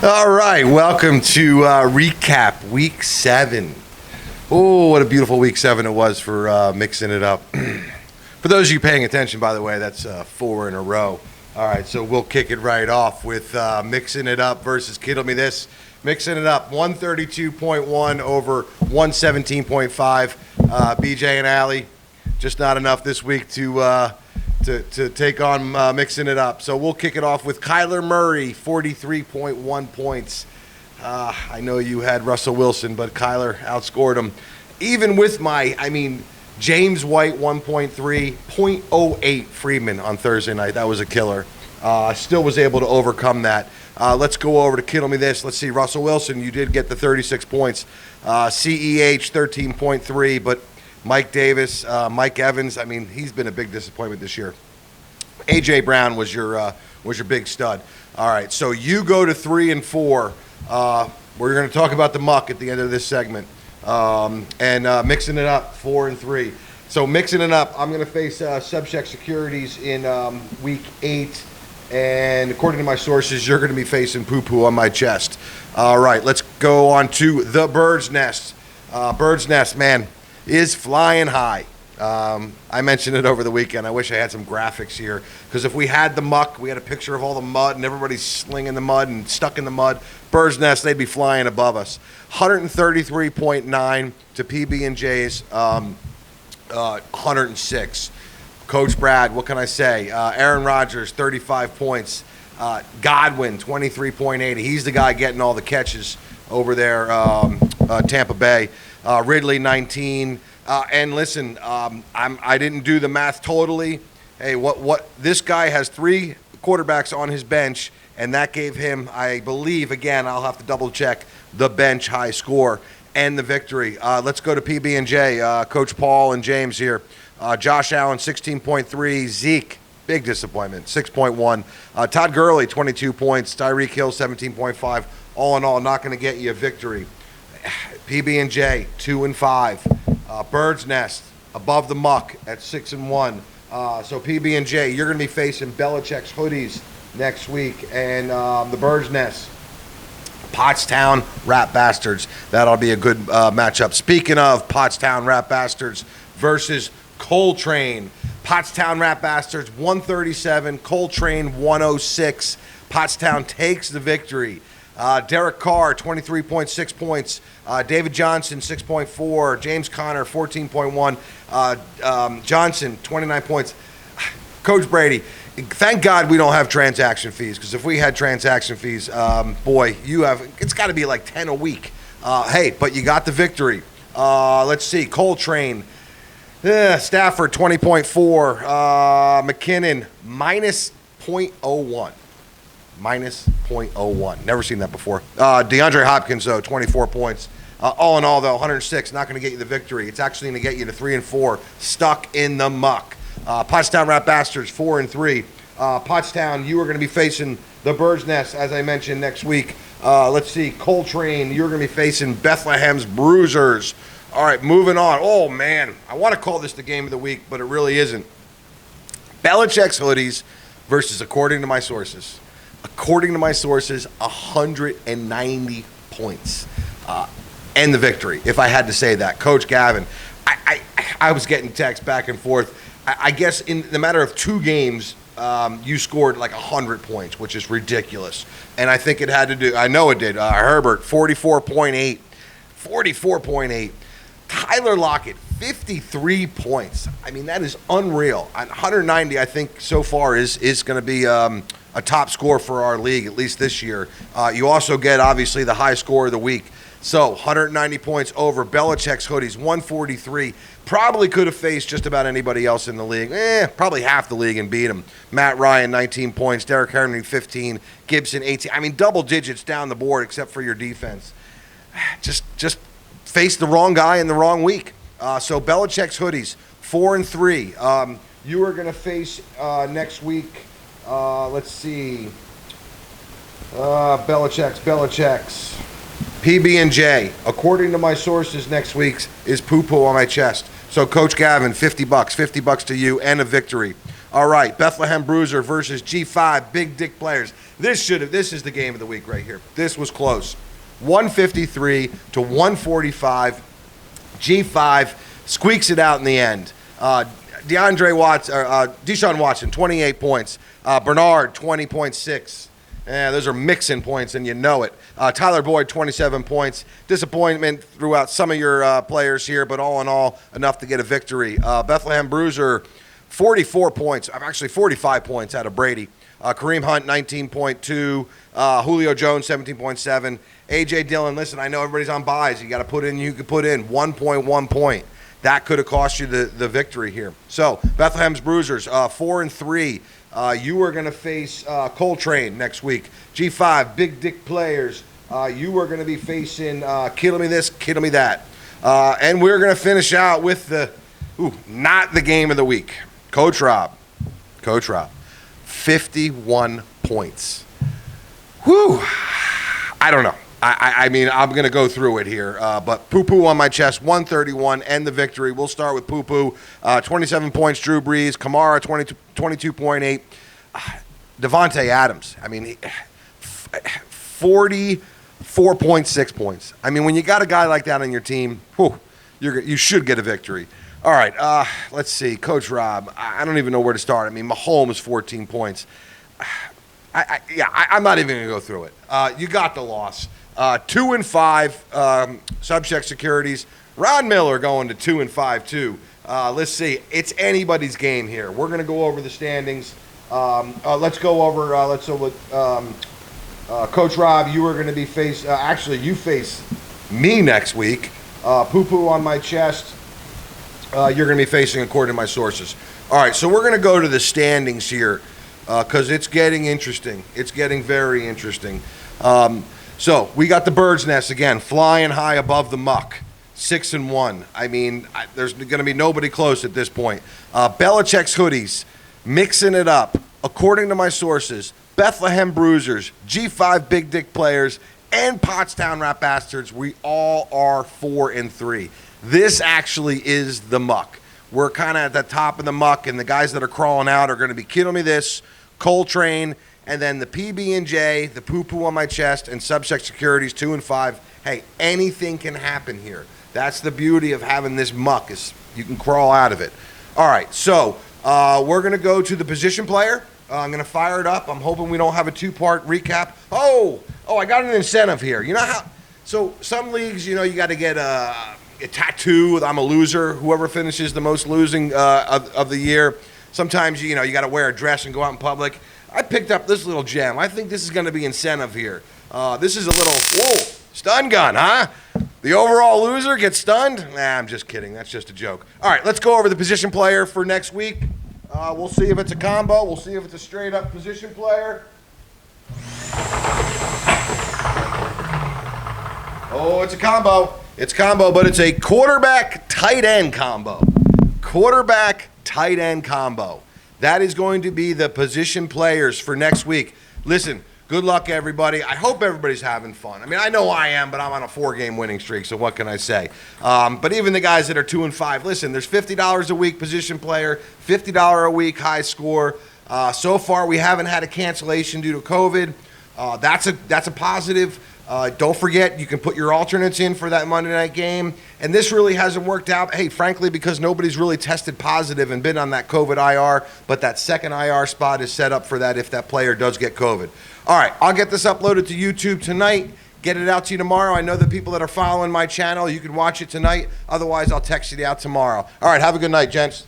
All right, welcome to recap week 7. Oh, what a beautiful week 7 it was for mixing it up. For those of you paying attention, by the way, that's 4 in a row. All right, so we'll kick it right off with mixing it up versus Kiddle Me This. Mixing it up, 132.1 over 117.5. BJ and Allie, just not enough this week to take on mixing it up. So we'll kick it off with Kyler Murray, 43.1 points. I know you had Russell Wilson, but Kyler outscored him. Even with James White, 1.3, 0.08 Freeman on Thursday night. That was a killer. Still was able to overcome that. Let's go over to Kiddle Me This. Let's see. Russell Wilson, you did get the 36 points. CEH, 13.3, but Mike Davis, Mike Evans, he's been a big disappointment this year. A.J. Brown was your big stud. All right, so you go to 3 and 4. We're going to talk about the muck at the end of this segment. And mixing it up, 4 and 3. So mixing it up, I'm going to face Subcheck Securities in week 8. And according to my sources, you're going to be facing poo-poo on my chest. All right, let's go on to the Bird's Nest. Bird's Nest, man, is flying high. I mentioned it over the weekend. I wish I had some graphics here, because if we had the muck, we had a picture of all the mud and everybody's slinging the mud and stuck in the mud, Bird's Nest, they'd be flying above us. 133.9 to PB&J's 106. Coach Brad, what can I say? Aaron Rodgers, 35 points. Godwin, 23.8. He's the guy getting all the catches over there, Tampa Bay. Ridley, 19. And listen, I didn't do the math totally. Hey, what this guy has 3 quarterbacks on his bench, and that gave him, I believe, again, I'll have to double check, the bench high score and the victory. Let's go to PB&J. Coach Paul and James here. Josh Allen, 16.3. Zeke, big disappointment, 6.1. Todd Gurley, 22 points. Tyreek Hill, 17.5. All in all, not going to get you a victory. PB&J, 2 and 5. Bird's Nest, above the muck at 6 and 1. So PB&J, you're going to be facing Belichick's Hoodies next week, and the Bird's Nest, Pottstown Rat Bastards. That'll be a good matchup. Speaking of Pottstown Rat Bastards versus Coltrane. Pottstown Rat Bastards 137, Coltrane 106. Pottstown takes the victory. Derek Carr, 23.6 points. David Johnson, 6.4. James Conner, 14.1. Johnson, 29 points. Coach Brady, thank God we don't have transaction fees, because if we had transaction fees, boy, it's got to be like 10 a week. Hey, but you got the victory. Let's see. Coltrane. Stafford, 20.4. McKinnon, minus 0.01. Minus 0.01. Never seen that before. DeAndre Hopkins, though, 24 points. All in all, though, 106. Not going to get you the victory. It's actually going to get you to 3 and 4. Stuck in the muck. Pottstown Rat Bastards, 4 and 3. Pottstown, you are going to be facing the Bird's Nest, as I mentioned, next week. Let's see. Coltrane, you're going to be facing Bethlehem's Bruisers. All right, moving on. Oh, man. I want to call this the game of the week, but it really isn't. Belichick's Hoodies versus, according to my sources, 190 points. And the victory, if I had to say that. Coach Gavin, I was getting texts back and forth. I guess in the matter of 2 games, you scored like 100 points, which is ridiculous. And I think it had to do, I know it did. Herbert, 44.8. 44.8. Tyler Lockett, 53 points. That is unreal. 190, I think, so far is going to be a top score for our league, at least this year. You also get, obviously, the high score of the week. So, 190 points over. Belichick's Hoodies, 143. Probably could have faced just about anybody else in the league. Probably half the league and beat him. Matt Ryan, 19 points. Derrick Henry, 15. Gibson, 18. Double digits down the board except for your defense. Just faced the wrong guy in the wrong week. So, Belichick's Hoodies, 4 and 3. You are going to face next week, let's see, Belichick's. PB&J, according to my sources, next week's is poo-poo on my chest. So, Coach Gavin, $50, $50 to you, and a victory. All right, Bethlehem Bruiser versus G5 Big Dick Players. This is the game of the week right here. This was close. 153 to 145. G5 squeaks it out in the end. Deshaun Watson, 28 points. Bernard, 20.6. Yeah, those are mixing points, and you know it. Tyler Boyd, 27 points. Disappointment throughout some of your players here, but all in all, enough to get a victory. Bethlehem Bruiser, 44 points. Actually, 45 points out of Brady. Kareem Hunt, 19.2. Julio Jones, 17.7. A.J. Dillon, listen, I know everybody's on buys. You got to put in, you could put in 1.1 point. That could have cost you the victory here. So, Bethlehem's Bruisers, 4-3. You are going to face Coltrane next week. G5, Big Dick Players. You are going to be facing Kill Me This, Kill Me That. And we're going to finish out with not the game of the week. Coach Rob, 51 points. Whew. I don't know. I mean, I'm going to go through it here, but Poo-Poo on my chest, 131, and the victory. We'll start with Poo-Poo, 27 points, Drew Brees, Kamara, 22.8, Devontae Adams, I mean, 44.6 points. I mean, when you got a guy like that on your team, you should get a victory. All right, let's see, Coach Rob, I don't even know where to start. I mean, Mahomes, 14 points. I'm not even going to go through it. You got the loss. 2-5, Subject Securities. Ron Miller going to 2-5 too. Let's see. It's anybody's game here. We're going to go over the standings. Let's go over. Coach Rob, you are going to be you face me next week. Poo-Poo on my chest. You're going to be facing according to my sources. All right, so we're going to go to the standings here because it's getting interesting. It's getting very interesting. So we got the Bird's Nest again, flying high above the muck, 6-1. I mean, there's going to be nobody close at this point. Belichick's Hoodies, mixing it up. According to my sources, Bethlehem Bruisers, G5 Big Dick Players, and Pottstown Rat Bastards, we all are 4-3. This actually is the muck. We're kind of at the top of the muck, and the guys that are crawling out are going to be Kill Me This, Coltrane, and then the PB&J, the Poo-Poo on my chest, and Subject Securities, 2-5. Hey, anything can happen here. That's the beauty of having this muck, is you can crawl out of it. All right, so we're going to go to the position player. I'm going to fire it up. I'm hoping we don't have a two-part recap. Oh, I got an incentive here. You know how? So some leagues, you got to get a tattoo with "I'm a loser." Whoever finishes the most losing of the year. Sometimes you got to wear a dress and go out in public. I picked up this little gem. I think this is going to be incentive here. This is a little stun gun, huh? The overall loser gets stunned? Nah, I'm just kidding. That's just a joke. All right, let's go over the position player for next week. We'll see if it's a combo. We'll see if it's a straight-up position player. Oh, it's a combo. It's combo, but it's a quarterback-tight end combo. Quarterback-tight end combo. That is going to be the position players for next week. Listen, good luck, everybody. I hope everybody's having fun. I mean, I know I am, but I'm on a 4-game winning streak, so what can I say? But even the guys that are 2-5, listen, there's $50 a week position player, $50 a week high score. So far, we haven't had a cancellation due to COVID. That's a positive. Don't forget, you can put your alternates in for that Monday night game. And this really hasn't worked out, hey, frankly, because nobody's really tested positive and been on that COVID IR, but that second IR spot is set up for that if that player does get COVID. All right, I'll get this uploaded to YouTube tonight, get it out to you tomorrow. I know the people that are following my channel, you can watch it tonight. Otherwise, I'll text it out tomorrow. All right, have a good night, gents.